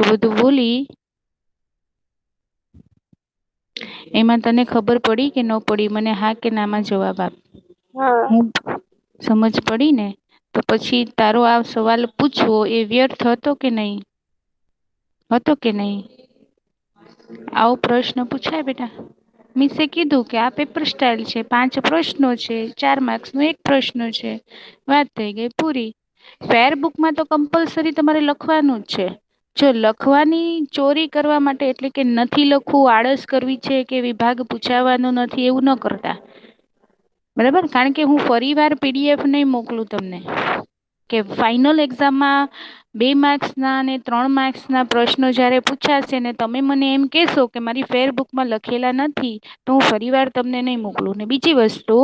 આટલું બધું બોલી એમાં તને ખબર પડી કે ન પડી? મને હા કે નામાં જવાબ આપ. હા. હું સમજ પડી ને? તો પછી તારો આ સવાલ પૂછવો એ વ્યર્થ હતો કે નહી? હતો કે નહી? આવો પ્રશ્ન પૂછાય બેટા. મીસે કીધું કે આ પેપર સ્ટાઈલ છે, 5 પ્રશ્નો છે, 4 માર્ક્સ નો 1 પ્રશ્ન છે. વાત થઈ ગઈ પૂરી. ફેરબુકમાં તો કમ્પલસરી તમારે લખવાનું જ છે. જો લખવાની ચોરી કરવા માટે એટલે કે નથી લખવું, આળસ કરવી છે કે વિભાગ પૂછાવાનો નથી એવું ન કરતા. બરાબર, કારણ કે હું ફરી વાર પીડીએફ નહી મોકલું તમને. કે ફાઈનલ એક્ઝામમાં 2 માર્ક્સ ના અને 3 માર્ક્સ ના પ્રશ્નો જયારે પૂછાશે ને તમે મને એમ કેશો કે મારી ફેરબુકમાં લખેલા નથી તો હું ફરી વાર તમને નહી મોકલું. ને બીજી વસ્તુ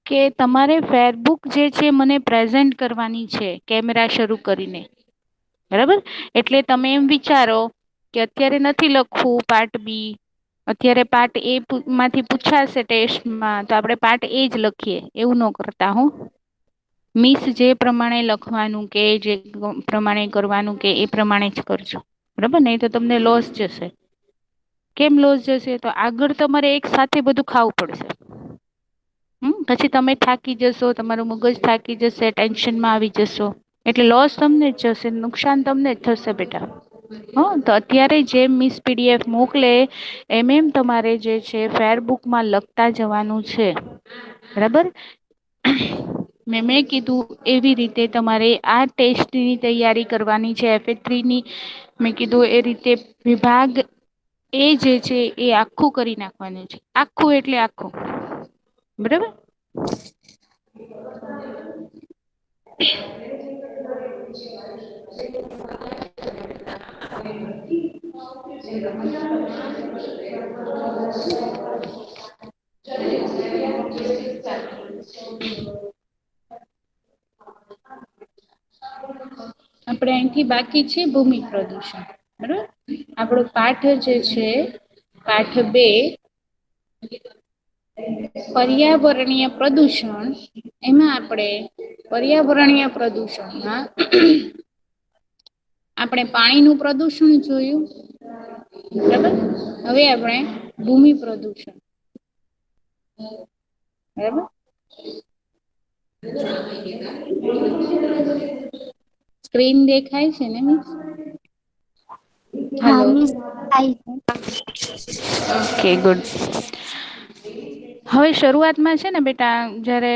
કે તમારે ફેરબુક જે છે મને પ્રેઝન્ટ કરવાની છે કેમેરા શરૂ કરીને. બરાબર, એટલે તમે એમ વિચારો કે અત્યારે નથી લખવું પાર્ટ બી, અત્યારે પાર્ટ એ માંથી પૂછાશે ટેસ્ટમાં તો આપણે પાર્ટ એ જ લખીએ એવું ન કરતા હો. મિસ જે પ્રમાણે લખવાનું કે જે પ્રમાણે કરવાનું કે એ પ્રમાણે જ કરજો. બરાબર, નહી તો તમને લોસ જશે. કેમ લોસ જશે? તો આગળ તમારે એક સાથે બધું ખાવું પડશે. પછી તમે થાકી જશો, તમારું મગજ થાકી જશે, ટેન્શનમાં આવી જશો. એટલે લોસ તમને જ જશે, નુકસાન તમને જ થશે બેટા. હ તો અત્યારે જેમ મિસ પીડીએફ મોકલે એમ તમારે જે છે ફેરબુકમાં લખતા જવાનું છે. બરાબર, મેં કીધું એવી રીતે તમારે આ ટેસ્ટની તૈયારી કરવાની છે. FA3 ની મેં કીધું એ રીતે વિભાગ એ જે છે એ આખું કરી નાખવાનું છે. આખું એટલે આખું. બરાબર. આપણે અહીંથી બાકી છે ભૂમિ પ્રદૂષણ. બરોબર, આપણો પાઠ જે છે પાઠ 2 પર્યાવરણીય પ્રદૂષણ, એમાં આપણે પર્યાવરણીય પ્રદૂષણમાં આપણે પાણીનું પ્રદુષણ જોયું. બરાબર, હવે આપણે ભૂમિ પ્રદૂષણ. બરાબર. સ્ક્રીન દેખાય છે ને મિસ? હા હલો. મિસ થાય છે. Okay good. હવે શરૂઆતમાં છે ને બેટા જયારે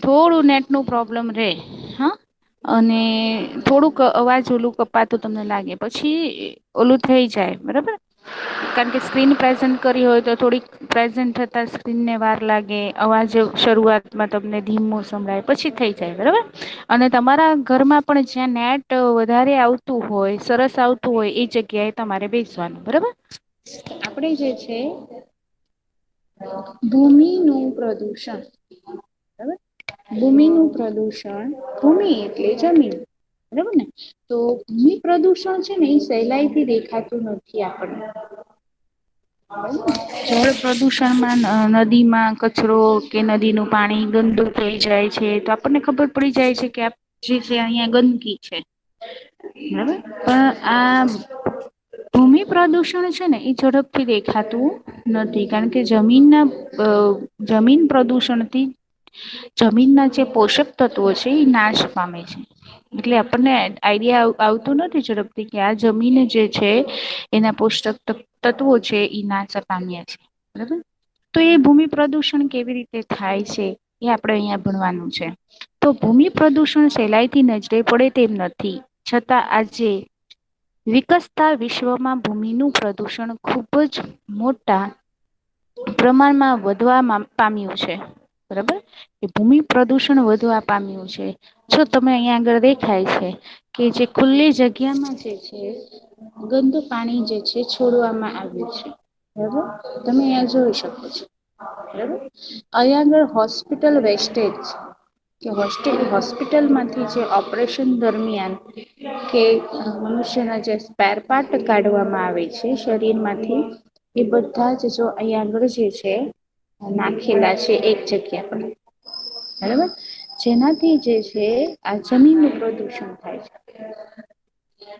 થોડું નેટ નું પ્રોબ્લેમ રે, હા, અને થોડુંક અવાજ ઓલું કપાતું તમને લાગે પછી ઓલું થઈ જાય. બરાબર, કારણ કે સ્ક્રીન પ્રેઝન્ટ કરી હોય તો થોડીક પ્રેઝન્ટ થતા સ્ક્રીનને વાર લાગે, અવાજ શરૂઆતમાં તમને ધીમો સંભળાય પછી થઈ જાય. બરાબર, અને તમારા ઘરમાં પણ જ્યાં નેટ વધારે આવતું હોય, સરસ આવતું હોય એ જગ્યાએ તમારે બેસવાનું. બરાબર, આપણે જે છે ભૂમિનું પ્રદૂષણ. બરાબર, ભૂમિનું પ્રદુષણ, ભૂમિ એટલે જમીન. બરાબર ને, તો ભૂમિ પ્રદૂષણ છે ને એ સહેલાઈથી દેખાતું નથી આપણને. જળ પ્રદુષણમાં નદીમાં કચરો કે નદીનું પાણી ગંદુ થઈ જાય છે તો આપણને ખબર પડી જાય છે કે આ જે છે અહિયાં ગંદકી છે. બરાબર, પણ આ ભૂમિ પ્રદૂષણ છે ને એ ઝડપથી દેખાતું નથી, કારણ કે જમીન પ્રદૂષણથી જમીનના જે પોષક તત્વો છે એ નાશ પામે છે. એટલે આપણને આઈડિયા આવતું નથી ઝડપથી કે આ જમીન જે છે એના પોષક તત્વો છે એ નાશ પામ્યા છે. બરાબર, તો એ ભૂમિ પ્રદૂષણ કેવી રીતે થાય છે એ આપણે અહિયાં ભણવાનું છે. તો ભૂમિ પ્રદૂષણ સહેલાઈથી નજરે પડે તેમ નથી, છતાં આજે વિકસતા વિશ્વમાં ભૂમિનું પ્રદુષણ ખૂબ જ મોટા પ્રમાણમાં વધવા પામ્યું છે. બરાબર, એ ભૂમિ પ્રદુષણ વધવા પામ્યું છે. જો તમે અહીંયા આગળ દેખાય છે કે જે ખુલ્લી જગ્યામાં જે છે ગંદુ પાણી જે છે છોડવામાં આવ્યું છે. બરાબર, તમે અહિયાં જોઈ શકો છો. બરાબર, અહીંયા આગળ હોસ્પિટલ વેસ્ટેજ કે હોસ્પિટલમાંથી જે ઓપરેશન દરમિયાન કે મનુષ્યના જે સ્પેર પાર્ટ કાઢવામાં આવે છે શરીરમાંથી એ બધા જ જો અહીંયા આગળ જે છે નાખેલા છે એક જગ્યા પર. બરાબર, જેનાથી જે છે આ જમીનનું પ્રદૂષણ થાય છે.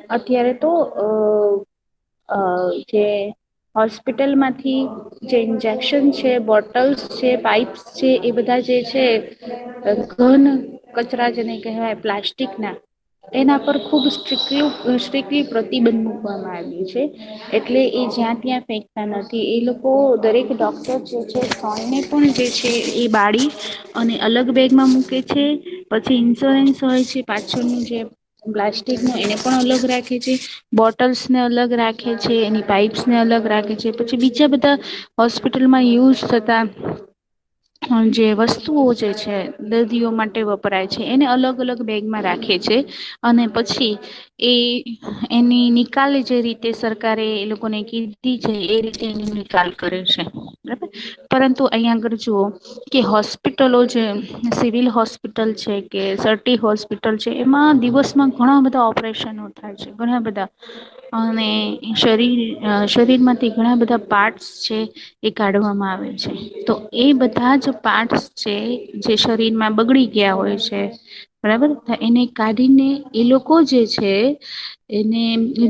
અત્યારે તો જે હોસ્પિટલમાંથી જે ઇન્જેક્શન છે, બોટલ્સ છે, પાઈપ્સ છે, એ બધા જે છે ઘન કચરા જેને કહેવાય પ્લાસ્ટિક ના એના પર ખુબ સ્ટ્રિકલી પ્રતિબંધ મૂકવામાં આવ્યું છે. એટલે એ જ્યાં ત્યાં ફેંકતા નથી. એ લોકો દરેક ડોક્ટર જે છે સોયને પણ જે છે એ બાળી અને અલગ બેગમાં મૂકે છે. પછી ઇન્સ્યોરન્સ હોય છે પાછળનું જે પ્લાસ્ટિક ન એને પણ અલગ રાખે છે. બોટલ્સ ને અલગ રાખે છે, એની પાઈપ્સ ને અલગ રાખે છે. પછી બીજા બધા હોસ્પિટલમાં યુઝ થતા જે વસ્તુઓ જે છે દર્દીઓ માટે વપરાય છે એને અલગ અલગ બેગમાં રાખે છે. અને પછી એ એની નિકાલ જે રીતે સરકારે એ લોકોને કીધી છે એ રીતે એની નિકાલ કરે છે. બરાબર. પરંતુ અહીંયા આગળ જુઓ કે હોસ્પિટલો છે, સિવિલ હોસ્પિટલ છે કે સર્ટી હોસ્પિટલ છે, એમાં દિવસમાં ઘણા બધા ઓપરેશનો થાય છે. ઘણા બધા અને શરીર માંથી ઘણા બધા પાર્ટસ છે એ કાઢવામાં આવે છે. તો એ બધા જ પાર્ટસ છે જે શરીરમાં બગડી ગયા હોય છે. બરાબર. એને કાઢીને એ લોકો જે છે એને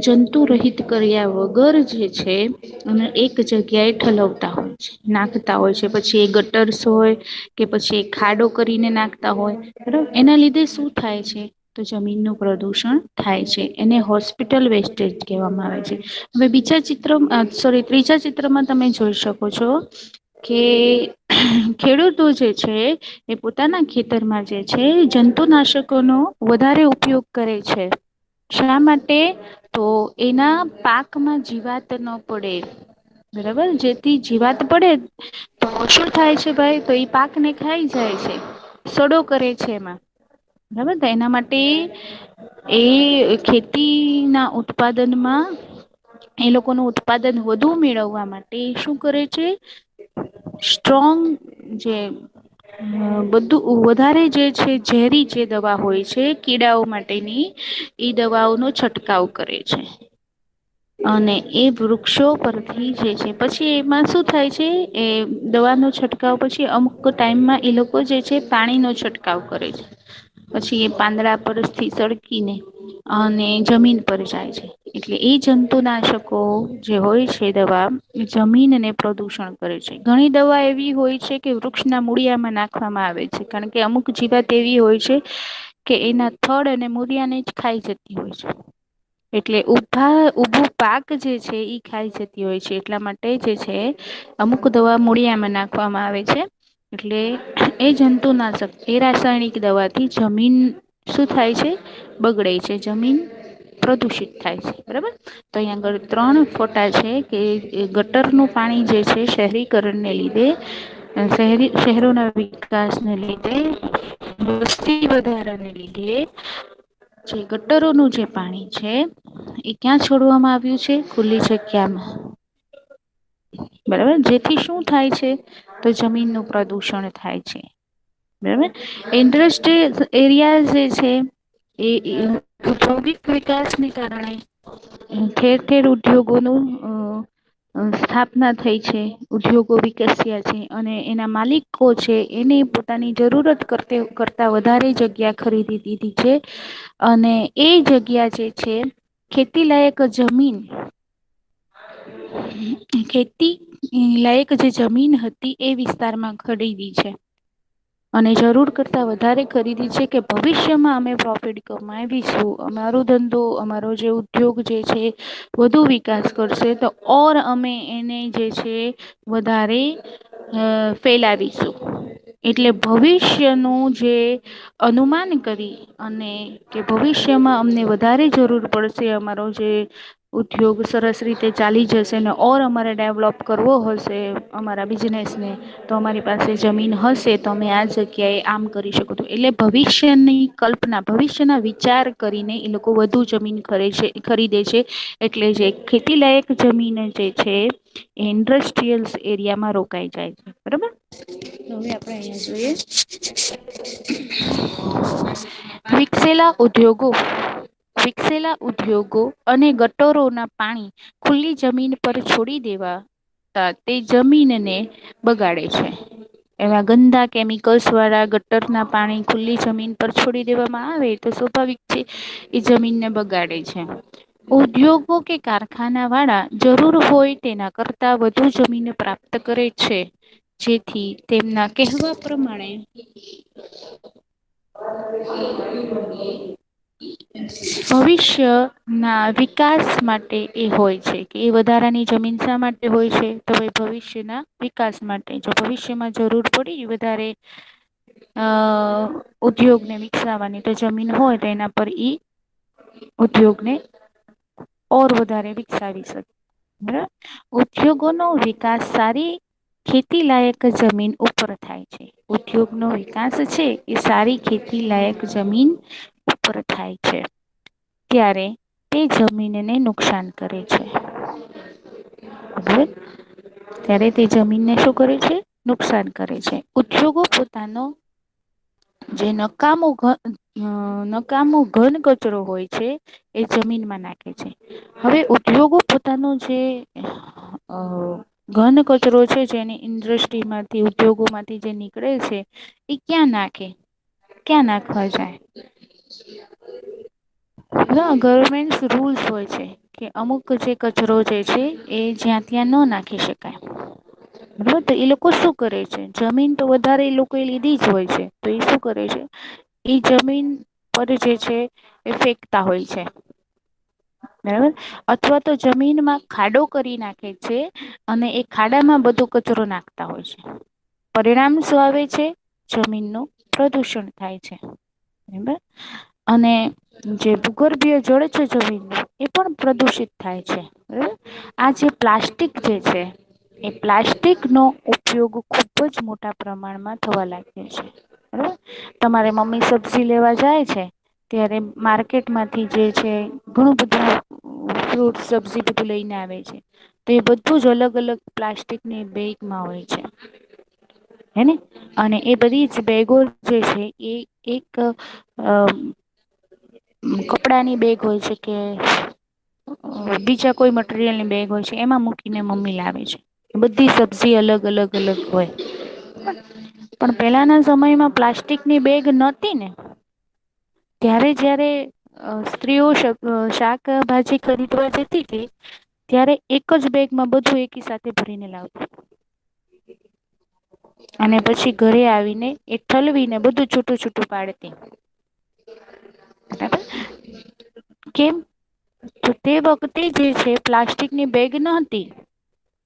જંતુ રહિત કર્યા વગર જે છે અને એક જગ્યાએ ઠલવતા હોય છે, નાખતા હોય છે. પછી એ ગટર્સ હોય કે પછી ખાડો કરીને નાખતા હોય. બરોબર. એના લીધે શું થાય છે તો જમીનનું પ્રદુષણ થાય છે. એને હોસ્પિટલ વેસ્ટેજ કહેવામાં આવે છે. હવે ત્રીજા ચિત્રમાં તમે જોઈ શકો છો કે ખેડૂતો જે છે એ પોતાના ખેતરમાં જે છે જંતુનાશકોનો વધારે ઉપયોગ કરે છે. શા માટે? તો એના પાકમાં જીવાત ન પડે. બરાબર. જેથી જીવાત પડે તો શું થાય છે ભાઈ? તો એ પાક ને ખાઈ જાય છે, સડો કરે છે એમાં. બરાબર. તો એના માટે એ ખેતી ના ઉત્પાદનમાં એ લોકોનું ઉત્પાદન વધુ મેળવવા માટે શું કરે છે? સ્ટ્રોંગ જે બધું વધારે જે છે ઝેરી જે દવા હોય છે કીડાઓ માટેની ઈ દવાઓનો છંટકાવ કરે છે. અને એ વૃક્ષો પરથી જે છે પછી એમાં શું થાય છે એ દવાનો છંટકાવ પછી અમુક ટાઈમમાં એ લોકો જે છે પાણીનો છંટકાવ કરે છે. પછી એ પાંદડા પરથી સળગીને અને જમીન પર જાય છે. એટલે એ જંતુનાશકો જે હોય છે દવા એ જમીનને પ્રદુષણ કરે છે. ઘણી દવા એવી હોય છે કે વૃક્ષના મૂળિયામાં નાખવામાં આવે છે. કારણ કે અમુક જીવાત એવી હોય છે કે એના થડ અને મૂળિયાને જ ખાઈ જતી હોય છે. એટલે ઊભું પાક જે છે ઈ ખાઈ જતી હોય છે. એટલા માટે જે છે અમુક દવા મૂળિયામાં નાખવામાં આવે છે. એટલે એ જંતુનાશક એ રાસાયણિક દવાથી જમીન શું થાય છે? બગડે છે. જમીન પ્રદુષિત થાય છે. બરાબર. તો અહીંયા આગળ 3 ફોટા છે કે ગટરનું પાણી જે છે શહેરીકરણને લીધે શહેરોના વિકાસને લીધે, વસ્તી વધારાને લીધે જે ગટરોનું જે પાણી છે એ ક્યાં છોડવામાં આવ્યું છે? ખુલ્લી જગ્યામાં. બરાબર. જેથી શું થાય છે? તો જમીનનું પ્રદુષણ થાય છે. બરાબર. ઇન્ડસ્ટ્રીયલ એરિયા જે છે એ ઔદ્યોગિક વિકાસને કારણે ઠેર ઠેર ઉદ્યોગોનું સ્થાપના થઈ છે. ઉદ્યોગો વિકસ્યા છે અને એના માલિકો છે એને પોતાની જરૂરત કરતા વધારે જગ્યા ખરીદી દીધી છે. અને એ જગ્યા જે છે ખેતી લાયક જમીન ખેતી લાયક જે જમીન હતી એ વિસ્તારમાં ખરીદી છે. અને જરૂર કરતા વધારે ખરીદી છે કે ભવિષ્યમાં અમે પ્રોફિટ કમાવીશું. અમારો ધંધો અમારો જે ઉદ્યોગ જે છે વધુ વિકાસ કરશે તો અમે એને જે છે વધારે ફેલાવીશું. એટલે ભવિષ્યનું જે અનુમાન કરી અને કે ભવિષ્યમાં અમને વધારે જરૂર પડશે અમારો જે ઉદ્યોગ સરસ રીતે ચાલી જશે ને અમારે ડેવલોપ કરવો હશે અમારા બિઝનેસને તો અમારી પાસે જમીન હશે તો અમે આ જગ્યાએ આમ કરી શકો છો. એટલે ભવિષ્યની કલ્પના, ભવિષ્યના વિચાર કરીને એ લોકો વધુ જમીન ખરીદે છે. એટલે જે ખેતી લાયક જમીન જે છે એ ઇન્ડસ્ટ્રીયલ એરિયામાં રોકાઈ જાય છે. બરોબર. હવે આપણે અહીંયા જોઈએ વિકસેલા ઉદ્યોગો અને ગટરોના પાણી ખુલ્લી જમીન પર છોડી દેવા તે જમીનને બગાડે છે. એવા ગંદા કેમિકલ્સ વાળા ગટરના પાણી ખુલ્લી જમીન પર છોડી દેવામાં આવે તો સ્વાભાવિક છે એ જમીનને બગાડે છે. ઉદ્યોગો કે કારખાના વાળા જરૂર હોય તેના કરતા વધુ જમીન પ્રાપ્ત કરે છે. જેથી તેમના કહેવા પ્રમાણે ભવિષ્ય ના વિકાસ માટે એ હોય છે કે એ વધારાની જમીન શા માટે હોય છે તો ભવિષ્યના વિકાસ માટે જો ભવિષ્યમાં જરૂર પડી વધારે અ ઉદ્યોગને વિકસાવવાની તો જમીન હોય તો એના પર ઈ ઉદ્યોગને ઓર વધારે વિકસાવી શકે. બરાબર ઉદ્યોગો નો વિકાસ સારી ખેતી લાયક જમીન ઉપર થાય છે. ઉદ્યોગ નો વિકાસ છે એ સારી ખેતી લાયક જમીન ઉપર થાય છે. ત્યારે તે જમીનને નુકસાન કરે છે. ત્યારે તે જમીનને શું કરે છે નુકસાન કરે છે. ઉદ્યોગો પોતાનો જે નકામો ઘન કચરો હોય છે એ જમીનમાં નાખે છે. હવે ઉદ્યોગો પોતાનો જે અ ઘન કચરો છે જેની ઇન્ડસ્ટ્રીમાંથી ઉદ્યોગોમાંથી જે નીકળે છે એ ક્યાં નાખે ક્યાં નાખવા જાય? ગવર્મેન્ટ રૂલ્સ હોય છે. કે અમુક જે કચરો જે છે એ જ્યાં ત્યાં ન નાખી શકાય. બરોબર તો એ લોકો શું કરે છે જમીન તો વધારે એ લોકો એ લીધી જ હોય છે તો એ શું કરે છે ઈ જમીન પર જે છે એ ફેકતા હોય છે. બરાબર અથવા તો જમીનમાં ખાડો કરી નાખે છે અને એ ખાડામાં બધો કચરો નાખતા હોય છે. પરિણામ શું આવે છે જમીનનું પ્રદૂષણ થાય છે. બરાબર અને જે ભૂગર્ભીય જળ છે જમીનનું એ પણ પ્રદુષિત થાય છે. બરાબર આ જે પ્લાસ્ટિક જે છે એ પ્લાસ્ટિક નો ઉપયોગ ખુબ જ મોટા પ્રમાણમાં થવા લાગ્યો છે. બરોબર તમારે મમ્મી સબ્જી લેવા જાય છે ત્યારે માર્કેટમાંથી જે છે ઘણું બધું ફ્રૂટ સબ્જી બધું લઈને આવે છે. તો એ બધું જ અલગ અલગ પ્લાસ્ટિકની બેગમાં હોય છે. હેને અને એ બધી જ બેગો જે છે એ એક કપડાની બેગ હોય છે કે બીજા કોઈ મટીરિયલની બેગ હોય છે એમાં મૂકીને મમ્મી લાવે છે. બધી સબ્જી અલગ અલગ અલગ હોય. પણ પેલાના સમયમાં પ્લાસ્ટિકની બેગ નહોતી ને ત્યારે જયારે સ્ત્રીઓ શાકભાજી ખરીદવા જતી હતી ત્યારે એક જ બેગમાં બધું એકી સાથે ભરીને લાવતી. અને પછી ઘરે આવીને એ ઠલવીને બધું છૂટું છૂટું પાડતી. બરાબર કેમ તો તે વખતે જે છે પ્લાસ્ટિકની બેગ ન હતી.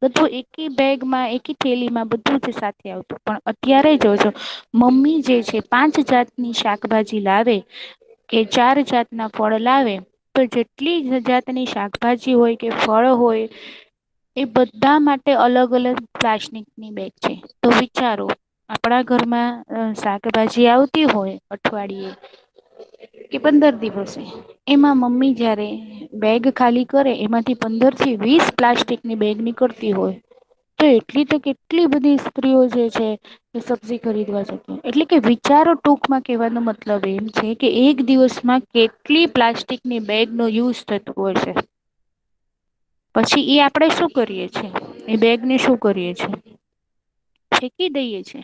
બધું એકી બેગમાં એકી થેલીમાં બધું જ સાથે આવતું પણ અત્યારે જોજો મમ્મી જે છે 5 જાતની શાકભાજી લાવે કે 4 જાતના ફળ લાવે તો જેટલી જાતની શાકભાજી હોય કે ફળ હોય એ બધા માટે અલગ અલગ પ્લાસ્ટિકની બેગ છે તો વિચારો આપણા ઘરમાં શાકભાજી આવતી હોય અઠવાડિયે કે 15 દિવસે એમાં મમ્મી જયારે બેગ ખાલી કરે એમાંથી 15 થી 20 પ્લાસ્ટિકની બેગ નીકળતી હોય તો એટલી તો કેટલી બધી સ્ત્રીઓ જે છે એ સબ્જી ખરીદવા જતી એટલે કે વિચારો ટૂંકમાં કહેવાનો મતલબ એમ છે કે એક દિવસમાં કેટલી પ્લાસ્ટિકની બેગ નો યુઝ થતો હોય છે. પછી એ આપણેે શું કરીએ છીએ એ બેગને શું કરીએ છીએ ફેકી દઈએ છે.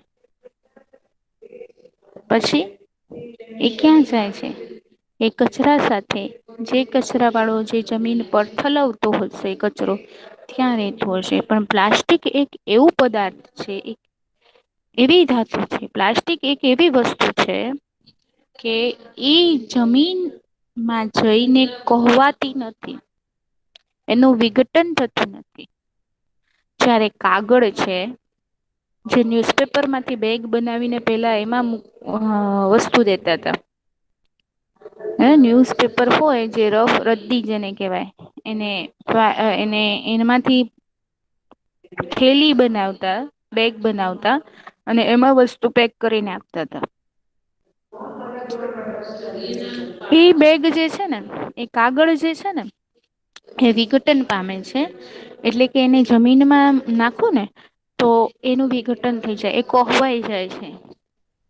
પછી એ ક્યાં જાય છે એ કચરા સાથે જે કચરા વાળો જે જમીન પર ઠલવતો હશે કચરો ત્યાં રહેતો હશે પણ પ્લાસ્ટિક એક એવું પદાર્થ છે એવી ધાતુ છે પ્લાસ્ટિક એક એવી વસ્તુ છે કે ઈ જમીનમાં જઈને કહવાતી નથી. એનું વિઘટન થતું નથી. જ્યારે કાગળ છે જે ન્યુઝપેપર માંથી બેગ બનાવીને પેલા એમાં વસ્તુ દેતા હતા. ન્યુઝપેપર હોય જે રફ રદ્દી જેને કહેવાય એને એમાંથી થેલી બનાવતા બેગ બનાવતા અને એમાં વસ્તુ પેક કરીને આપતા હતા. એ બેગ જે છે ને એ કાગળ જે છે ને એ વિઘટન પામે છે એટલે કે એને જમીનમાં નાખો ને તો એનું વિઘટન થઈ જાય એ કોહવાઈ જાય છે.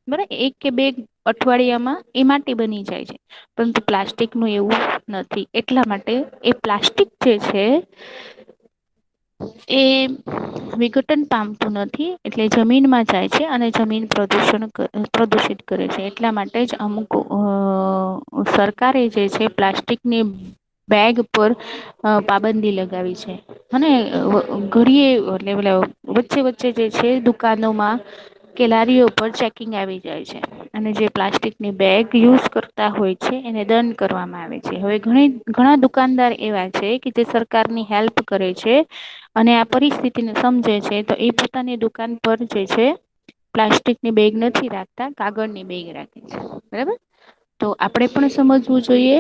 બરાબર એક કે બે અઠવાડિયામાં એ માટી બની જાય છે. પરંતુ પ્લાસ્ટિક નું એવું નથી એટલા માટે એ પ્લાસ્ટિક જે છે એ વિઘટન પામતું નથી એટલે જમીનમાં જાય છે અને જમીન પ્રદુષિત કરે છે એટલા માટે જ અમુક સરકારે જે છે પ્લાસ્ટિકની બેગ પર પાબંદી લગાવી છે. અને ઘડીએ એટલે વચ્ચે વચ્ચે જે છે દુકાનોમાં કે લારીઓ પર ચેકિંગ આવી જાય છે. અને જે પ્લાસ્ટિકની બેગ યુઝ કરતા હોય છે એને દંડ કરવામાં આવે છે. હવે ઘણા દુકાનદાર એવા છે કે જે સરકારની હેલ્પ કરે છે. અને આ પરિસ્થિતિને સમજે છે તો એ પોતાની દુકાન પર જે છે પ્લાસ્ટિકની બેગ નથી રાખતા, કાગળની બેગ રાખે છે. બરાબર. તો આપણેે પણ સમજવું જોઈએ.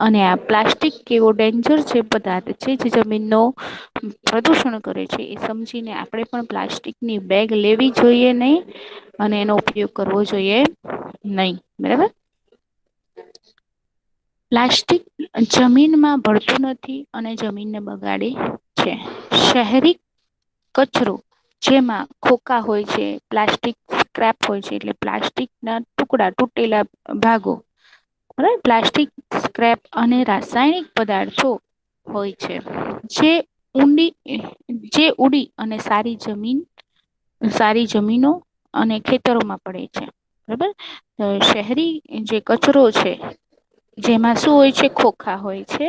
અને આ પ્લાસ્ટિક કેવો ડેન્જર છે પદાર્થ છે જે જમીનનો પ્રદૂષણ કરે છે એ સમજીને આપણે પણ પ્લાસ્ટિકની બેગ લેવી જોઈએ નહી. અને એનો ઉપયોગ કરવો જોઈએ નહી. બરાબર. પ્લાસ્ટિક જમીનમાં ભળતું નથી અને જમીનને બગાડે છે. શહેરી કચરો જેમાં ખોખા હોય છે, પ્લાસ્ટિક સ્ક્રેપ હોય છે એટલે પ્લાસ્ટિક ના ટુકડા તૂટેલા ભાગો બરાબર પ્લાસ્ટિક સ્ક્રેપ અને રાસાયણિક પદાર્થો હોય છે. જે ઉડી અને સારી જમીનો અને ખેતરોમાં પડે છે. બરાબર. શહેરી જે કચરો છે જેમાં શું હોય છે ખોખા હોય છે.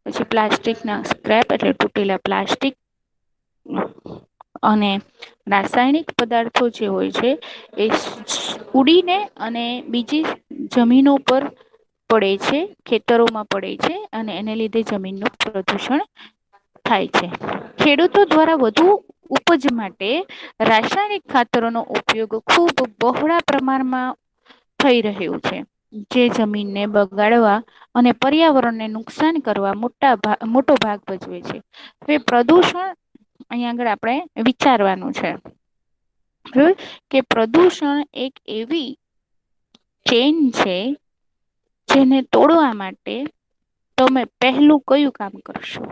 પછી પ્લાસ્ટિક ના સ્ક્રેપ એટલે તૂટેલા પ્લાસ્ટિક અને રાસાયણિક પદાર્થો જે હોય છે એ ઉડીને અને બીજી જમીનો પર પડે છે, ખેતરોમાં પડે છે અને એને લીધે જમીનનું પ્રદૂષણ થાય છે. ખેડૂતો દ્વારા વધુ ઉપજ માટે રાસાયણિક ખાતરોનો ઉપયોગ ખૂબ બહોળા પ્રમાણમાં થઈ રહ્યું છે. જે જમીનને બગાડવા અને પર્યાવરણને નુકસાન કરવા મોટો ભાગ ભજવે છે. હવે પ્રદૂષણ અહીં આગળ આપણે વિચારવાનું છે. કે પ્રદૂષણ એક એવી ચેન છે જેને તોડવા માટે તમે પહેલું કયું કામ કરશો?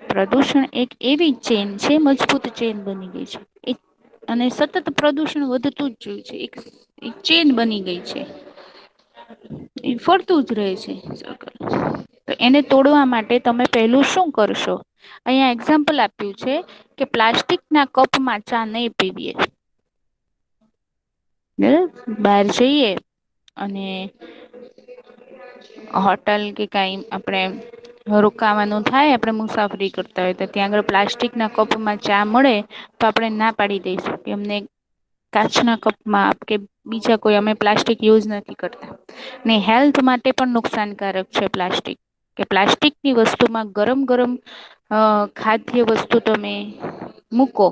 પ્રદૂષણ એક એવી ચેન છે, મજબૂત ચેન બની ગઈ છે. અને સતત પ્રદુષણ વધતું જ જોય છે. એક ચેન બની ગઈ છે. એ ફરતું જ રહે છે. તો એને તોડવા માટે તમે પેલું શું કરશો? અહિયાં એક્ઝામ્પલ આપ્યું છે કે પ્લાસ્ટિક ના કપમાં ચા નહી પીવીએ. બહાર જઈએ અને હોટલ કે કઈ આપણે રોકાવાનું થાય આપણે મુસાફરી કરતા હોય તો ત્યાં આગળ પ્લાસ્ટિક ના કપમાં ચા મળે તો આપણે ના પાડી દઈશું કે અમને કાચના કપમાં કે બીજા કોઈ અમે પ્લાસ્ટિક યુઝ નથી કરતા. ને હેલ્થ માટે પણ નુકસાનકારક છે પ્લાસ્ટિક. કે પ્લાસ્ટિકની વસ્તુમાં ગરમ ગરમ ખાદ્ય વસ્તુ તમે મૂકો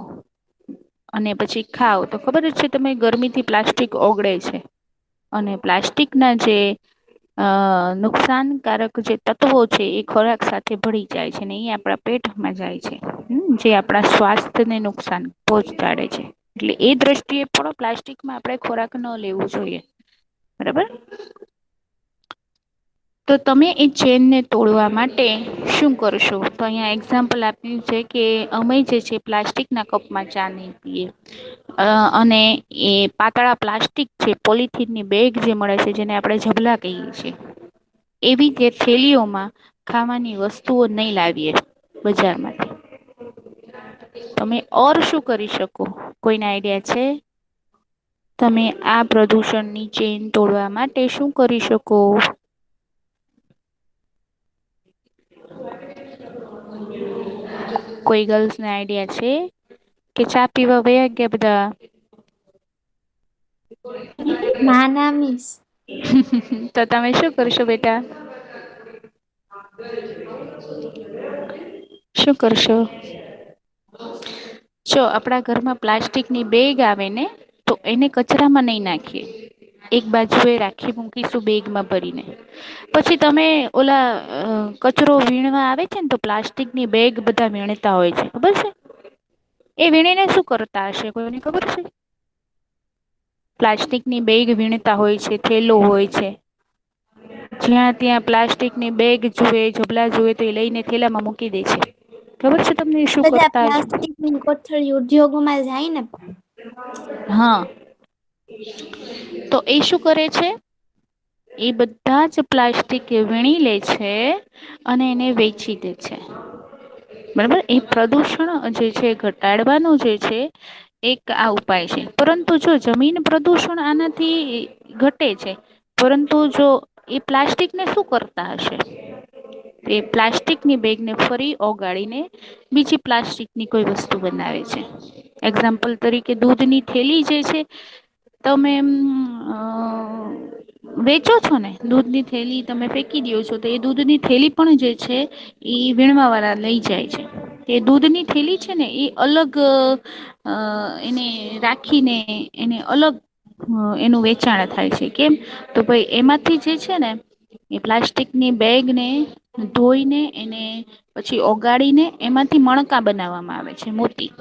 અને પછી ખાવ તો ખબર જ છે તમે ગરમીથી પ્લાસ્ટિક ઓગળે છે. અને પ્લાસ્ટિક ના જે નુકસાનકારક જે તત્વો છે એ ખોરાક સાથે ભળી જાય છે ને એ આપણા પેટમાં જાય છે. જે આપણા સ્વાસ્થ્યને નુકસાન પહોંચાડે છે. એટલે એ દ્રષ્ટિએ પણ પ્લાસ્ટિકમાં આપણે ખોરાક ન લેવું જોઈએ. બરાબર. તો તમે એ ચેનને તોડવા માટે શું કરશો? તો અહીંયા એક્ઝામ્પલ આપ્યું છે કે અમે જે છે પ્લાસ્ટિક ના કપમાં ચા નહી પીએ. અને એ પાતળા પ્લાસ્ટિક છે પોલથીનની બેગ જે મળે છે જેને આપણે ઝબલા કહીએ છીએ. એવી જે થેલીઓમાં ખાવાની વસ્તુઓ નહી લાવીએ બજારમાંથી. તમે ઓર શું કરી શકો કોઈને આઈડિયા છે? તમે આ પ્રદૂષણની ચેન તોડવા માટે શું કરી શકો? કોઈ ગર્લ્સને આઈડિયા છે કે ચા પીવા વયા ગયા બધા? ના ના મિસ. તો તમે શું કરશો બેટા? શું કરશો? જો આપણા ઘરમાં પ્લાસ્ટિકની બેગ આવે ને તો એને કચરામાં નહી નાખીએ. એક બાજુ એ રાખી મૂકીશું બેગમાં ભરીને. પછી તમે ઓલા કચરો વીણવા આવે છે ને તો પ્લાસ્ટિકની બેગ બધા વીણતા હોય છે ખબર છે? એ વીણીને શું કરતા હશે કોઈને ખબર છે? પ્લાસ્ટિકની બેગ વીણતા હોય છે, થેલો હોય છે. જ્યાં ત્યાં પ્લાસ્ટિકની બેગ જુએ જબલા જુએ તો એ લઈને થેલામાં મૂકી દે છે. ખબર છે તમને શું બધા કરતા હશે? પ્લાસ્ટિકની કોથળી ઉદ્યોગોમાં જાય ને. હા તો એ શું કરે છે? એ બધા જ પ્લાસ્ટિક વીણી લે છે અને એને વેચી દે છે. બરાબર એ પ્રદુષણ જે છે ઘટાડવાનું જે છે એક આ ઉપાય છે પરંતુ જો જમીન પ્રદૂષણ આનાથી ઘટે છે પરંતુ જો એ પ્લાસ્ટિકને શું કરતા હશે? એ પ્લાસ્ટિકની બેગને ફરી ઓગાળીને બીજી પ્લાસ્ટિકની કોઈ વસ્તુ બનાવે છે. એક્ઝામ્પલ તરીકે દૂધની થેલી જે છે તમે વેચો છો ને દૂધની થેલી તમે ફેંકી દો છો તો એ દૂધની થેલી પણ જે છે વીણવા વાળા લઈ જાય છે. તે દૂધની થેલી છે ને એ અલગ એને રાખીને એને અલગ એનું વેચાણ થાય છે. કેમ? તો ભાઈ એમાંથી જે છે ને એ પ્લાસ્ટિકની બેગને ધોઈને એને પછી ઓગાળીને એમાંથી મણકા બનાવવામાં આવે છે મોતી.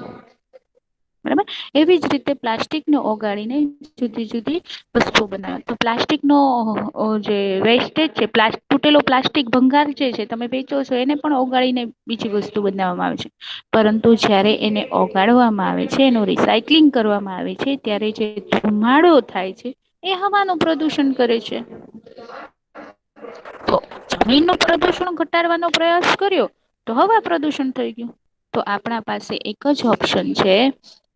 બરાબર એવી જ રીતે પ્લાસ્ટિકને ઓગાળીને જુદી જુદી વસ્તુઓ બનાવે તો પ્લાસ્ટિક નો જે વેસ્ટેજ છે તૂટેલો પ્લાસ્ટિક ભંગાર જે છે તમે વેચો છો એને પણ ઓગાળીને બીજી વસ્તુ બનાવવામાં આવે છે. પરંતુ જયારે એને ઓગાળવામાં આવે છે એનું રિસાયક્લિંગ કરવામાં આવે છે ત્યારે જે ધુમાડો થાય છે એ હવાનું પ્રદુષણ કરે છે. તો જમીન નું પ્રદુષણ ઘટાડવાનો પ્રયાસ કર્યો તો હવા પ્રદુષણ થઈ ગયું. તો આપણા પાસે એક જ ઓપ્શન છે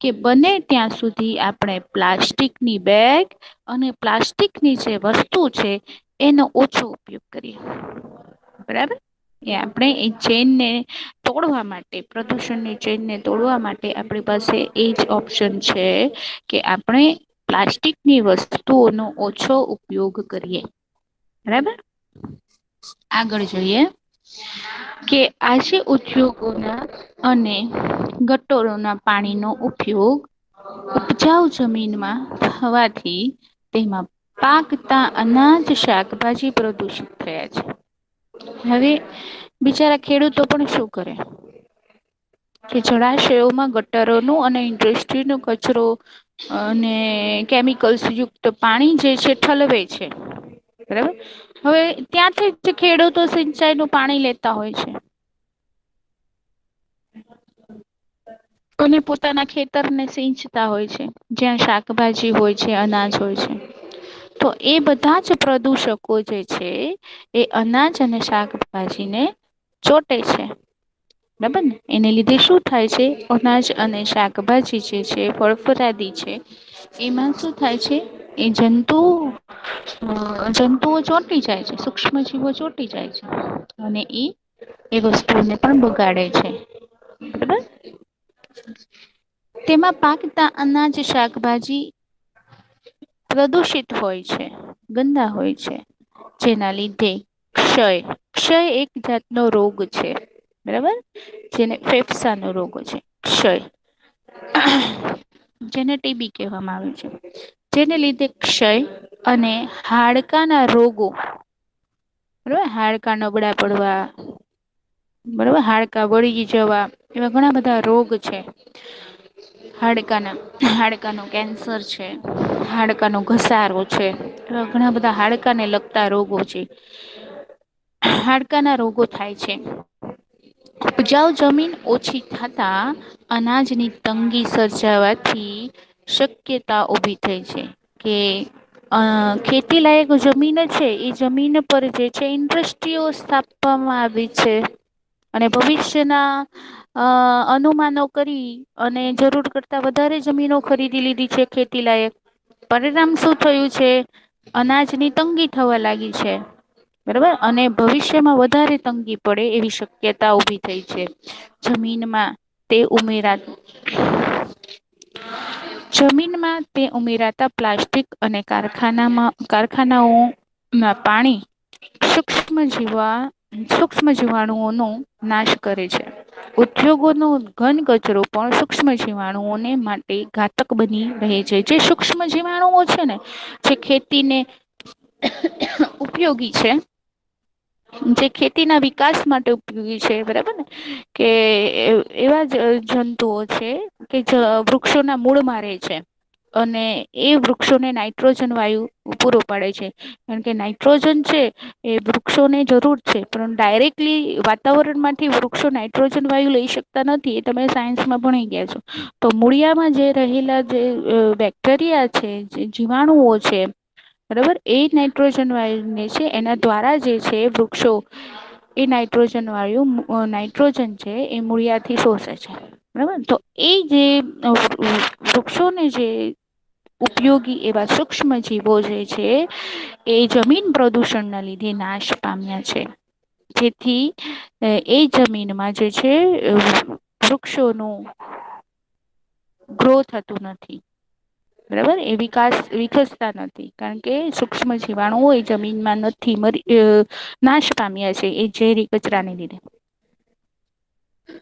કે બને ત્યાં સુધી આપણે પ્લાસ્ટિકની બેગ અને પ્લાસ્ટિકની જે વસ્તુ છે એનો ઓછો ઉપયોગ કરીએ. બરાબર એ આપણે એ ચેનને તોડવા માટે પ્રદુષણની ચેનને તોડવા માટે આપણી પાસે એ જ ઓપ્શન છે કે આપણે પ્લાસ્ટિકની વસ્તુઓનો ઓછો ઉપયોગ કરીએ. બરાબર આગળ જોઈએ કે આજે ઉદ્યોગોના અને ગટરોના પાણીનો ઉપયોગ ઉપજાઉ જમીનમાં થવાથી તેમાં પાકતા અનાજ શાકભાજી પ્રદૂષિત થયા છે. હવે બિચારા ખેડૂતો પણ શું કરે કે જળાશયોમાં ગટરોનું અને ઇન્ડસ્ટ્રી નો કચરો અને કેમિકલ્સ યુક્ત પાણી જે છે ઠલવે છે. બરાબર હવે ત્યાંથી ખેડૂતો સિંચાઈ નું પાણી લેતા હોય છે. અને પોતાના ખેતરને સિંચતા હોય છે જ્યાં શાકભાજી હોય છે અનાજ હોય છે. તો એ બધા જ પ્રદૂષકો જે છે એ અનાજ અને શાકભાજીને ચોટે છે. બરાબર ને એને લીધે શું થાય છે અનાજ અને શાકભાજી જે છે ફળફરાદી છે એમાં શું થાય છે એ જંતુઓ ચોટી જાય છે સૂક્ષ્મ જીવો ચોટી જાય છે અને એ વસ્તુને પણ બગાડે છે. બરાબર તેમાં પાકતા અનાજ શાકભાજી પ્રદૂષિત હોય છે ગંદા હોય છે. જેના લીધે ક્ષય એક જાતનો રોગ છે. બરાબર જેને ફેફસા નો રોગો છે ક્ષય જેને ટીબી કહેવામાં આવે છે. જેને લીધે ક્ષય અને હાડકાના રોગો બરાબર હાડકા નબળા પડવા બરોબર હાડકા વળી જવા એવા ઘણા બધા રોગ છે. હાડકા નો કેન્સર છે. હાડકા નો ઘસારો છે એવા ઘણા બધા હાડકાને લગતા રોગો છે. હાડકા ના રોગો થાય છે. ઉપજાઉ જમીન ઓછી થતા અનાજની તંગી સર્જાવાથી શક્યતા ઉભી થઈ છે કે ખેતી લાયક જમીન છે એ જમીન પર જે છે ઇન્ડસ્ટ્રીઓ સ્થાપવામાં આવી છે. અને ભવિષ્યના અનુમાનો કરી અને જરૂર કરતા વધારે જમીનો ખરીદી લીધી છે ખેતી લાયક પરિણામ શું થયું છે અનાજની તંગી થવા લાગી છે. બરાબર અને ભવિષ્યમાં વધારે તંગી પડે એવી શક્યતા ઉભી થઈ છે. જમીનમાં તે જમીનમાં તે ઉમેરાતા પ્લાસ્ટિક અને કારખાનાઓ ના પાણી સૂક્ષ્મ જીવાણુઓનો નાશ કરે છે. ઉદ્યોગોનો ઘન કચરો પણ સૂક્ષ્મ જીવાણુઓને માટે ઘાતક બની રહે છે જે સૂક્ષ્મ જીવાણુઓ છે ને જે ખેતીને ઉપયોગી છે. જે ખેતીના વિકાસ માટે ઉપયોગી છે બરાબર ને કે એવા જંતુઓ છે કે વૃક્ષોના મૂળમાં રહે છે. અને એ વૃક્ષોને નાઈટ્રોજન વાયુ પૂરો પાડે છે. કારણ કે નાઈટ્રોજન છે એ વૃક્ષોને જરૂર છે પણ ડાયરેક્ટલી વાતાવરણ માંથી વૃક્ષો નાઈટ્રોજન વાયુ લઈ શકતા નથી એ તમે સાયન્સમાં ભણી ગયા છો. તો મૂળિયામાં જે રહેલા જે બેક્ટેરિયા છે જે જીવાણુઓ છે. બરાબર એ નાઇટ્રોજન વાયુ છે એના દ્વારા જે છે વૃક્ષો એ નાઈટ્રોજન છે એ મૂળિયાથી શોષે છે. બરાબર તો એ જે વૃક્ષોને જે ઉપયોગી એવા સૂક્ષ્મ જીવો જે છે એ જમીન પ્રદૂષણના લીધે નાશ પામ્યા છે. જેથી એ જમીનમાં જે છે વૃક્ષોનું ગ્રો થતું નથી. બરાબર એ વિકસતા નથી કારણ કે સૂક્ષ્મ જીવાણુઓ એ જમીનમાં નથી નાશ પામ્યા છે એ ઝેરી કચરાને લીધે.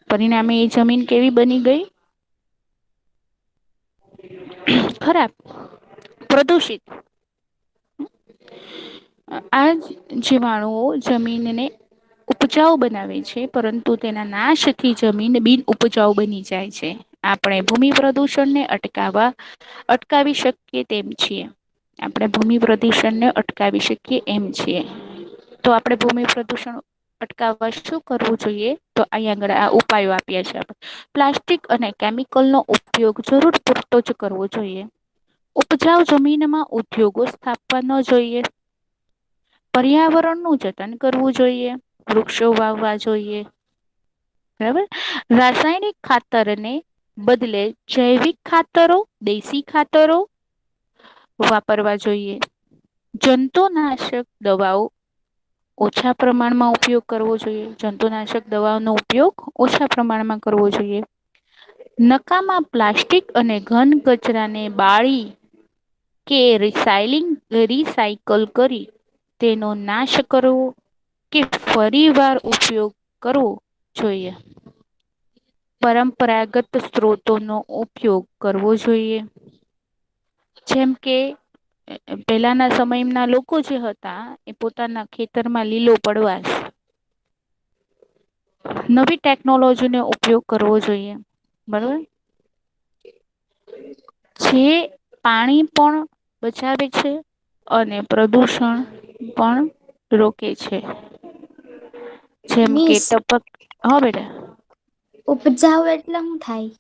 પરિણામે એ જમીન કેવી બની ગઈ? ખરાબ, પ્રદૂષિત. આ જીવાણુઓ જમીનને ઉપજાઉ બનાવે છે પરંતુ તેના નાશથી જમીન બિન ઉપજાઉ બની જાય છે. આપણે ભૂમિ પ્રદૂષણને અટકાવી શકીએ તેમ છીએ. આપણે ભૂમિ પ્રદૂષણને અટકાવી શકીએ એમ છીએ. તો આપણે ભૂમિ પ્રદૂષણ અટકાવવા શું કરવું જોઈએ? તો અહીં આગળ આ ઉપાયો આપ્યા છે આપણે. પ્લાસ્ટિક અને કેમિકલનો ઉપયોગ જરૂર પૂરતો જ કરવો જોઈએ. ઉપજાઉ જમીનમાં ઉદ્યોગો સ્થાપવા ન જોઈએ. પર્યાવરણનું જતન કરવું જોઈએ, વૃક્ષો વાવવા જોઈએ. બરાબર, રાસાયણિક ખાતરને બદલે જૈવિક ખાતરો, દેશી ખાતરો વાપરવા જોઈએ. જંતુનાશક દવાઓ ઓછા પ્રમાણમાં ઉપયોગ કરવો જોઈએ. જંતુનાશક દવાઓનો ઉપયોગ ઓછા પ્રમાણમાં કરવો જોઈએ. નકામા પ્લાસ્ટિક અને ઘન કચરાને બાળી કે રિસાયકલ કરી તેનો નાશ કરવો કે ફરી વાર ઉપયોગ કરવો જોઈએ. પરંપરાગત સ્ત્રોતોનો ઉપયોગ કરવો જોઈએ. જેમ કે પેલાના સમયના લોકો જે હતા એ પોતાના ખેતરમાં લીલો પડવાશ નવી ટેકનોલોજીનો ઉપયોગ કરવો જોઈએ. બરોબર. જે પાણી પણ બચાવે છે અને પ્રદૂષણ પણ રોકે છે. જેમ કે મિસ ટપક હા બેટા ઉપજાવ એટલે શું થાય?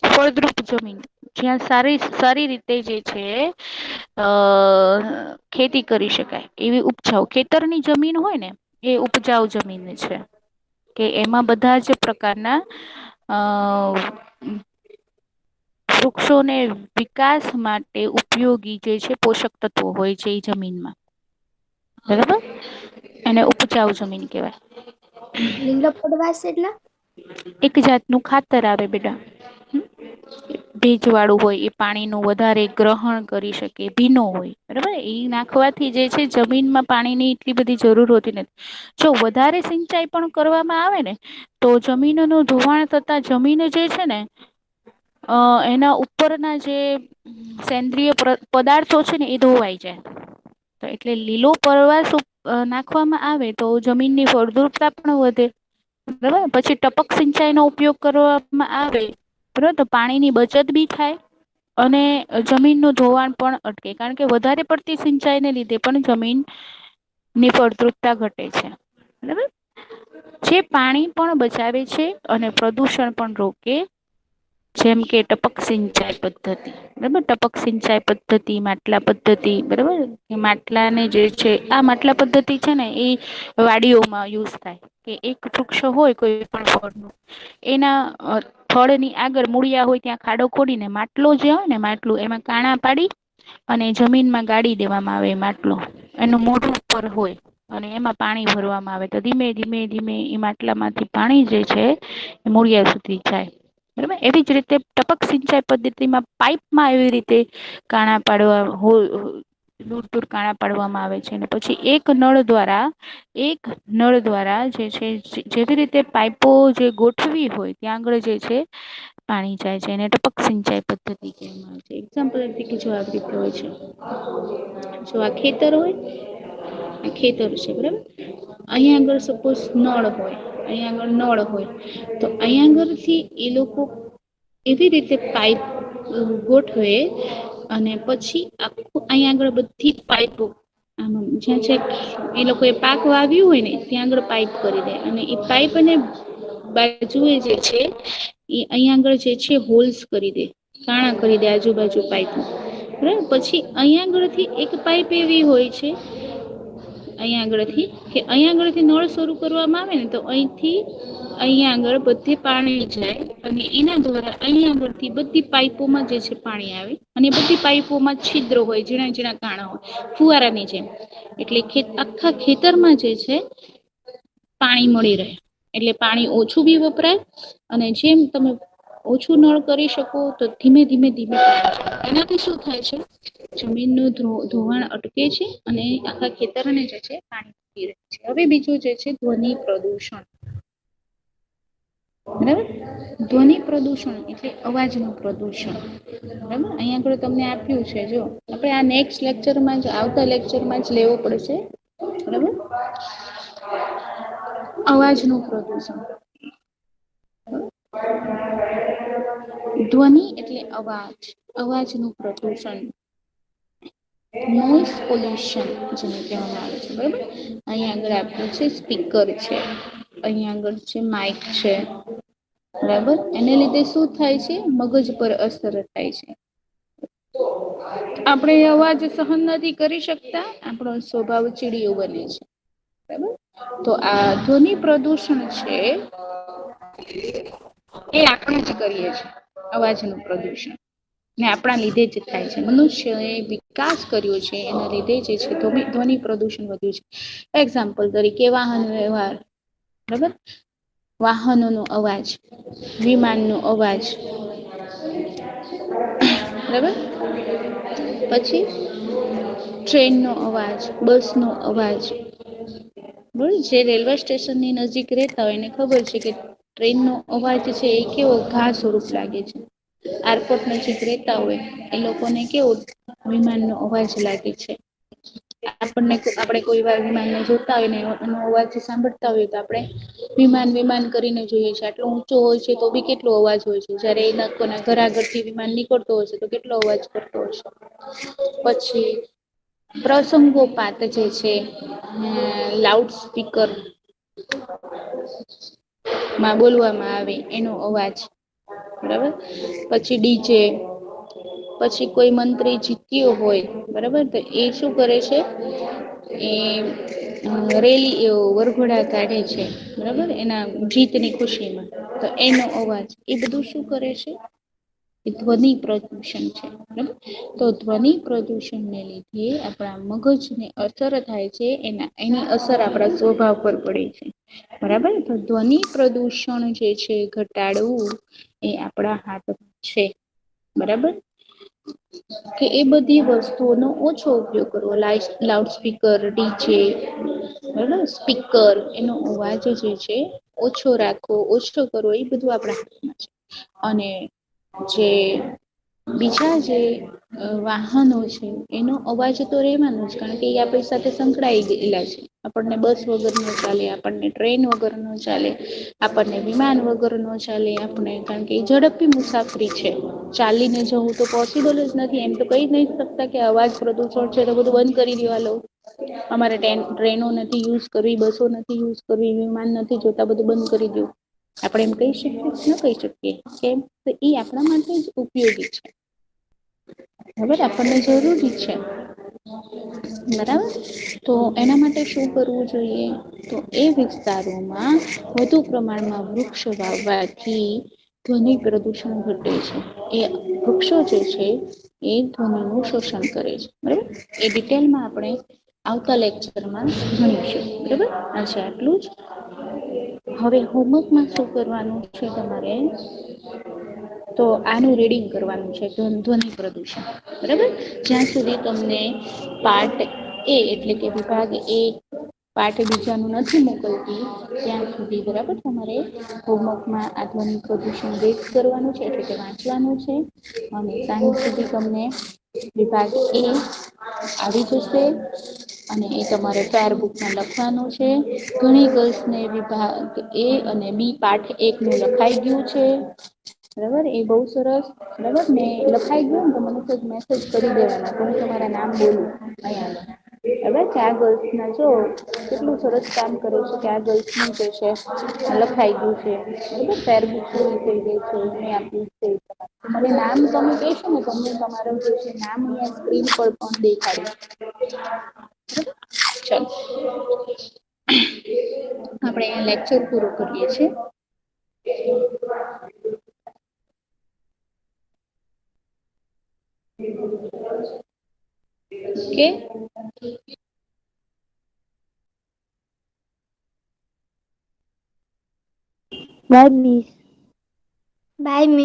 ફળદ્રુપ જમીન જ્યાં સારી રીતે જે છે અ ખેતી કરી શકાય એવી ઉપજાઓ ખેતરની જમીન હોય ને એ ઉપજાઉ જમીન છે. કે એમાં બધા જ પ્રકારના અ વૃક્ષોને વિકાસ માટે ઉપયોગી જે છે પોષક તત્વો હોય છે એ જમીનમાં. બરાબર એને ઉપજાઉ જમીન કેવાય. લીલો પડવાશ એટલે? એક જાતનું ખાતર આવે બેટા. ભેજ વાળું હોય એ પાણીનું વધારે ગ્રહણ કરી શકે ભીનો હોય. બરાબર એ નાખવાથી જે છે જમીનમાં પાણી ની એટલી બધી જરૂર હોતી નથી. જો વધારે સિંચાઈ પણ કરવામાં આવે ને તો જમીનનું ધોવાણ થતા જમીન જે છે ને એના ઉપરના જે સેન્દ્રિય પદાર્થો છે ને એ ધોવાઈ જાય. તો એટલે લીલો પરવાસ નાખવામાં આવે તો જમીનની ફળદ્રુપતા પણ વધે. બરાબર પછી ટપક સિંચાઈ નો ઉપયોગ કરવામાં આવે બરોબર તો પાણી ની બચત બી થાય. અને જમીનનું ધોવાણ પણ અટકે કારણ કે વધારે પડતી સિંચાઈને લીધે પણ જમીન ની ફળદ્રુપતા ઘટે છે. બરાબર જે પાણી પણ બચાવે છે અને પ્રદૂષણ પણ રોકે જેમ કે ટપક સિંચાઈ પદ્ધતિ. બરાબર ટપક સિંચાઈ પદ્ધતિ માટલા પદ્ધતિ બરાબર માટલા ને જે છે આ માટલા પદ્ધતિ છે ને એ વાડીઓમાં યુઝ થાય. કે એક વૃક્ષ હોય કોઈ પણ ફળ નું એના થડ ની આગળ મૂળિયા હોય ત્યાં ખાડો ખોડીને માટલો જે હોય ને માટલું એમાં કાણા પાડી અને જમીનમાં ગાડી દેવામાં આવે માટલો એનું મોઢું ઉપર હોય. અને એમાં પાણી ભરવામાં આવે તો ધીમે ધીમે ધીમે એ માટલામાંથી પાણી જે છે મૂળિયા સુધી જાય. બરાબર એવી જ રીતે ટપક સિંચાઈ પદ્ધતિમાં પાઈપમાં એવી રીતે કાણા પાડવા દૂર દૂર કાણા પાડવામાં આવે છે પછી એક નળ દ્વારા એક નળ દ્વારા જે છે જેવી રીતે પાઈપો જે ગોઠવી હોય ત્યાં આગળ જે છે પાણી જાય છે એને ટપક સિંચાઈ પદ્ધતિ કહેવામાં આવે છે. એક્ઝામ્પલ તરીકે જો આવી રીતે હોય છે જો આ ખેતર હોય આ ખેતર છે બરાબર અહીંયા આગળ સપોઝ નળ હોય અહીંયા આગળ નળ હોય તો અહીંયા આગળથી એ લોકો એવી રીતે પાઈપ ગોઠવે અને પછી આખું અહીંયા આગળ બધી પાઇપો જ્યાં છે એ લોકો એ પાક વાવ્યું હોય ને ત્યાં આગળ પાઈપ કરી દે અને એ પાઈપને બાજુ એ જે છે એ અહીંયા આગળ જે છે હોલ્સ કરી દે કાણા કરી દે આજુબાજુ પાઇપ બરાબર પછી અહીંયા આગળથી એક પાઈપ એવી હોય છે અહીંયા આગળથી કે અહીંયા આગળથી નળ શરૂ કરવામાં આવે ને તો અહીંથી અહીંયા આગળ બધી પાણી જાય અને એના દ્વારા અહીંયા આગળથી બધી પાઇપોમાં જે છે પાણી આવે અને બધી પાઇપોમાં છિદ્રો હોય, ઝીણા ઝીણા કાણા હોય, ફુવારાની જેમ. એટલે આખા ખેતરમાં જે છે પાણી મળી રહે. એટલે પાણી ઓછું બી વપરાય અને જેમ તમે ઓછું નળ કરી શકો તો ધીમે ધીમે ધીમે એનાથી શું થાય છે? જમીનનું ધોવાણ અટકે છે અને આખા ખેતરને જે છે પાણી મળી રહે છે. હવે બીજું જે છે ધ્વનિ પ્રદૂષણ. બરાબર, ધ્વનિ પ્રદૂષણ એટલે અવાજનું પ્રદુષણ. બરાબર, અહીંયા આગળ તમને આપ્યું છે જો આપણે આ નેક્સ્ટ લેક્ચરમાં જ આવતા લેક્ચરમાં જ લેવો પડશે. બરાબર, અવાજનું પ્રદુષણ. ધ્વનિ એટલે અવાજ, અવાજનું પ્રદૂષણ. નોઈસ પોલ્યુશન જેને કહેવામાં આવે છે. બરાબર, અહીંયા આગળ આપ્યું છે સ્પીકર છે, અહીંયા આગળ છે માઈક છે. બરાબર, એને લીધે શું થાય છે? મગજ પર અસર થાય છે. આપણે અવાજ સહન નથી કરી શકતા, આપણો સ્વભાવ ચીડિયો બને છે. બરાબર, તો આ ધ્વનિ પ્રદૂષણ છે એ આપણે જ કરીએ છીએ, અવાજનું પ્રદુષણ. ને આપણા લીધે જ થાય છે. મનુષ્ય એ વિકાસ કર્યો છે એના લીધે જે છે ધ્વનિ પ્રદૂષણ વધ્યું છે. એક્ઝામ્પલ તરીકે વાહન વ્યવહાર. બરાબર, વાહનોનો અવાજ, વિમાનનો અવાજ. બરાબર, પછી ટ્રેનનો અવાજ, બસનો અવાજ. બરોબર, જે રેલવે સ્ટેશનની નજીક રહેતા હોય એને ખબર છે કે ટ્રેનનો અવાજ છે એ કેવો ઘા સ્વરૂપ લાગે છે. એરપોર્ટ નજીક રહેતા હોય એ લોકોને કેવું વિમાનનો અવાજ લાગે છે. આપણે કોઈ વાર વિમાનને જોતા હોય ને એનો અવાજ સાંભળતા હોય તો આપણે વિમાન વિમાન કરીને જોઈએ છે. આટલો ઊંચો હોય છે તો બી કેટલો અવાજ હોય છે. જયારે એ લોકોના ઘર આગળથી વિમાન નીકળતો હશે તો કેટલો અવાજ કરતો હશે. પછી પ્રસંગોપાત જે છે લાઉડ સ્પીકર માં બોલવામાં આવે એનો અવાજ. બરાબર, પછી ડીજે. પછી કોઈ મંત્રી જીત્યો હોય, બરાબર, તો એ શું કરે છે? એ રેલી વરઘોડા કાઢે છે. બરાબર, એના જીતની ખુશીમાં તો એનો અવાજ એ બધું શું કરે છે? એ ધ્વનિ પ્રદૂષણ છે. બરાબર, તો ધ્વનિ પ્રદૂષણને લીધે આપણા મગજને અસર થાય છે. એની અસર આપણા સ્વભાવ પર પડે છે. બરાબર, તો ધ્વનિ પ્રદૂષણ જે છે ઘટાડવું એ આપણા હાથમાં છે. બરાબર, કે એ બધી વસ્તુઓનો ઓછો ઉપયોગ કરવો. લાઉડ સ્પીકર, ડીજે, બરાબર, સ્પીકર એનો અવાજ જે છે ઓછો રાખવો, ઓછો કરવો એ બધું આપણા હાથમાં છે. અને જે બીજા જે વાહનો છે એનો અવાજ તો રેવાનો જ, કારણ કે એ આપણી સાથે સંકળાઈ ગયેલા છે. આપણને બસ વગર ન ચાલે, આપણને ટ્રેન વગર ન ચાલે, આપણને વિમાન વગર ન ચાલે. આપણે કારણ કે એ ઝડપી મુસાફરી છે. ચાલીને જવું તો પોસિબલ જ નથી. એમ તો કઈ નહી શકતા કે અવાજ પ્રદુષણ છે તો બધું બંધ કરી દો હાલો. અમારે ટ્રેનો નથી યુઝ કરવી, બસો નથી યુઝ કરવી, વિમાન નથી જોતા, બધું બંધ કરી દો. આપણે એમ કહી શકીએ? ન કહી શકીએ. કેમ? તો એ આપણા માટે જ ઉપયોગી છે. બરાબર, આપણને જરૂરી છે. બરાબર, તો એના માટે શું કરવું જોઈએ? તો એ વિસ્તારોમાં વધુ પ્રમાણમાં વૃક્ષ વાવવાથી ધ્વનિ પ્રદૂષણ ઘટે છે. એ વૃક્ષો જે છે એ ધ્વનિનું શોષણ કરે છે. બરાબર, એ ડિટેલમાં આપણે આવતા લેક્ચરમાં ભણીશું. બરાબર, આજે આટલું જ. હવે હોમવર્કમાં શું કરવાનું છે તમારે? તો આનું રીડિંગ કરવાનું છે, ધ્વનિ પ્રદૂષણ. બરાબર, જ્યાં સુધી તમને પાર્ટ એ એટલે કે વિભાગ એ પાઠ બીજાનું નથી મોકલતી ત્યાં સુધી, બરાબર, તમારે હોમવર્કમાં આ ધ્વનિ પ્રદૂષણ રીડ કરવાનું છે એટલે કે વાંચવાનું છે. અને સાંજ સુધી તમને વિભાગ એ આવી જશે. અને એ તમારે ફેર બુકમાં લખવાનું છે. ઘણી ગર્લ્સને વિભાગ એ અને બી પાઠ 1 નું લખાઈ ગયું છે. બરાબર, એ બહુ સરસ. બરાબર ને, લખાઈ ગયું ને તો મને મેસેજ કરી દેવાના તો હું તમારા નામ બોલું અહીંયા. હવે આ ગર્લ્સના જો કેટલું સરસ કામ કરે છે કે આ ગર્લ્સનું જે છે લખાઈ ગયું છે. બરાબર, ફેરબુક પૂરી થઈ ગઈ છે. મેં આપ્યું છે મને નામ તમે કહેશો ને તમને તમારું જે છે નામ અહીંયા સ્ક્રીન પર પણ દેખાડીશ. ચાલો આપણે અહીંયા લેક્ચર પૂરો કરીએ છીએ. કે બાય મિસ.